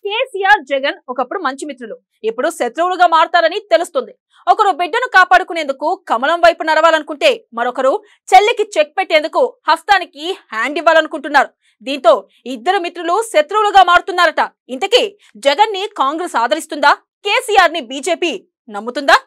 కేసీఆర్ జగన్ ఒకప్పుడు మంచి మిత్రులు, ఇప్పుడు శత్రువులుగా మారతారని తెలుస్తుంది. ఒకరు బిడ్డను కాపాడుకునేందుకు కమలం వైపు నడవాలనుకుంటే మరొకరు చెల్లికి చెక్ పెట్టేందుకు హస్తానికి హ్యాండ్ ఇవ్వాలనుకుంటున్నారు. దీంతో ఇద్దరు మిత్రులు శత్రువులుగా మారుతున్నారట. ఇంతకీ జగన్ ని కాంగ్రెస్ ఆదరిస్తుందా? కేసీఆర్ ని బీజేపీ నమ్ముతుందా?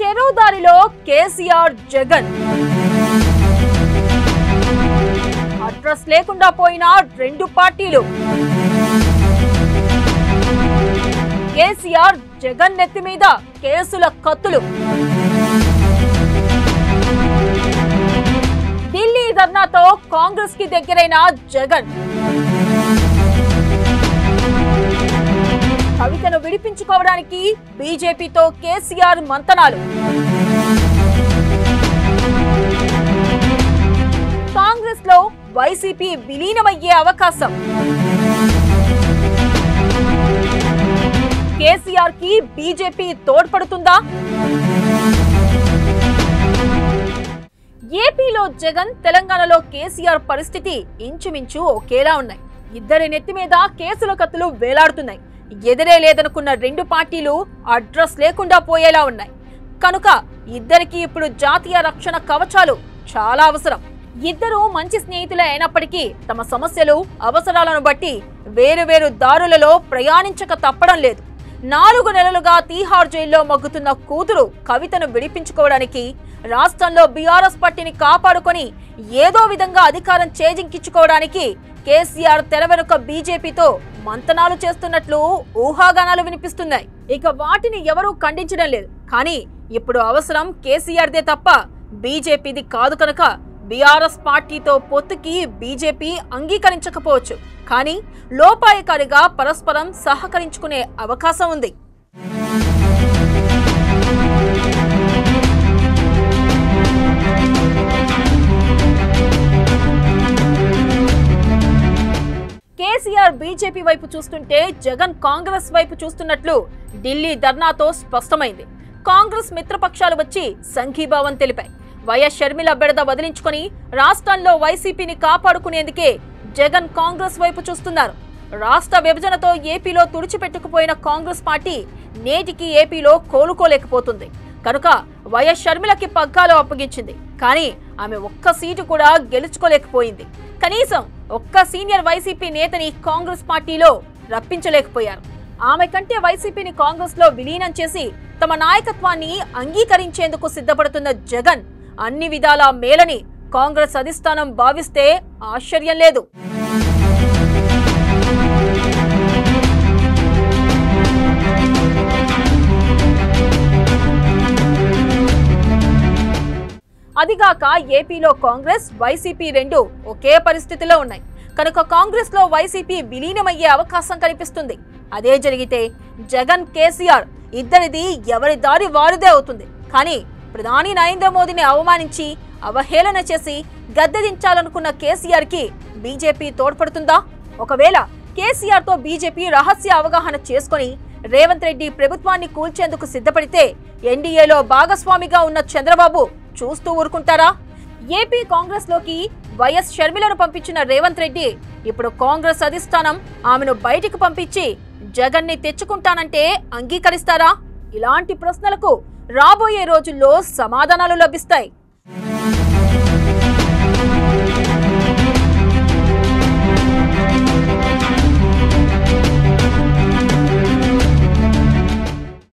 చెరువుదారిలో కేసీఆర్ జగన్ అడ్రస్ లేకుండా పోయిన రెండు పార్టీలు. కేసీఆర్ జగన్ నెత్తి మీద కేసుల కత్తులు. ఢిల్లీ ధర్నాతో కాంగ్రెస్ కి దగ్గరైన జగన్ కవితను విడిపించుకోవడానికి బీజేపీతో కేసీఆర్ మంతనాలు. కాంగ్రెస్ లో వైసీపీ విలీనమయ్యే అవకాశం. కేసీఆర్ కి బీజేపీ తోడ్పడుతుందా? ఏపీలో జగన్, తెలంగాణలో కేసీఆర్ పరిస్థితి ఇంచుమించు ఒకేలా ఉన్నాయి. ఇద్దరి నెత్తి మీద కేసుల కత్తులు వేలాడుతున్నాయి. ఎదురే లేదనుకున్న రెండు పార్టీలు అడ్రస్ లేకుండా పోయేలా ఉన్నాయి. కనుక ఇద్దరికి ఇప్పుడు జాతీయ రక్షణ కవచాలు చాలా అవసరం. ఇద్దరు మంచి స్నేహితులే అయినప్పటికీ తమ సమస్యలు, అవసరాలను బట్టి వేరువేరు దారులలో ప్రయాణించక తప్పడం లేదు. 4 నెలలుగా తీహార్ జైల్లో మగ్గుతున్న కూతురు కవితను విడిపించుకోవడానికి, రాష్ట్రంలో బీఆర్ఎస్ పార్టీని కాపాడుకొని ఏదో విధంగా అధికారం చేజింకించుకోవడానికి కేసీఆర్ తెర వెనుక బీజేపీతో మంతనాలు చేస్తున్నట్లు ఊహాగానాలు వినిపిస్తున్నాయి. ఇక వాటిని ఎవరూ ఖండించడం లేదు. కానీ ఇప్పుడు అవసరం కేసీఆర్దే తప్ప బీజేపీది కాదు. కనుక బీఆర్ఎస్ పార్టీతో పొత్తుకి బీజేపీ అంగీకరించకపోవచ్చు, కానీ లోపాయకారిగా పరస్పరం సహకరించుకునే అవకాశం ఉంది. కేసీఆర్ బీజేపీ వైపు చూస్తుంటే జగన్ కాంగ్రెస్ వైపు చూస్తున్నట్లు ఢిల్లీ ధర్నాతో స్పష్టమైంది. కాంగ్రెస్ మిత్రపక్షాలు వచ్చి సంఘీభావం తెలిపాయి. వైఎస్ షర్మిల బెడద వదిలించుకొని రాష్ట్రంలో వైసీపీని కాపాడుకునేందుకే జగన్ కాంగ్రెస్ వైపు చూస్తున్నారు. రాష్ట్ర విభజనతో ఏపీలో తుడిచిపెట్టుకుపోయిన కాంగ్రెస్ పార్టీ నేటికి ఏపీలో కోలుకోలేకపోతుంది. కనుక వైఎస్ షర్మిలకి పగ్గాలు అప్పగించింది. కానీ ఆమె ఒక్క సీటు కూడా గెలుచుకోలేకపోయింది. కనీసం ఒక్క సీనియర్ వైసీపీ నేతని కాంగ్రెస్ పార్టీలో రప్పించలేకపోయారు. ఆమె కంటే వైసీపీని కాంగ్రెస్ లో విలీనం చేసి తమ నాయకత్వాన్ని అంగీకరించేందుకు సిద్ధపడుతున్న జగన్ అన్ని విధాలా మేలని కాంగ్రెస్ అధిష్టానం భావిస్తే ఆశ్చర్యం లేదు. అదిగాక ఏపీలో కాంగ్రెస్, వైసీపీ రెండు ఒకే పరిస్థితిలో ఉన్నాయి. కనుక కాంగ్రెస్ లో వైసీపీ విలీనమయ్యే అవకాశం కనిపిస్తుంది. అదే జరిగితే జగన్, కేసీఆర్ ఇద్దరిది ఎవరి దారి వారిదే అవుతుంది. కానీ ప్రధాని నరేంద్ర మోదీని అవమానించి అవహేళన చేసి గద్దెదించాలనుకున్న కేసీఆర్ కి బీజేపీ తోడ్పడుతుందా? ఒకవేళ కేసీఆర్ తో బీజేపీ రహస్య అవగాహన చేసుకుని రేవంత్ రెడ్డి ప్రభుత్వాన్ని కూల్చేందుకు సిద్ధపడితే ఎన్డీఏలో భాగస్వామిగా ఉన్న చంద్రబాబు చూస్తూ ఊరుకుంటారా? ఏపీ కాంగ్రెస్ లోకి వైఎస్ షర్మిలను పంపించిన రేవంత్ రెడ్డి ఇప్పుడు కాంగ్రెస్ అధిష్టానం ఆమెను బయటికి పంపించి జగన్ ని తెచ్చుకుంటానంటే అంగీకరిస్తారా? ఇలాంటి ప్రశ్నలకు రాబోయే రోజుల్లో సమాధానాలు లభిస్తాయి.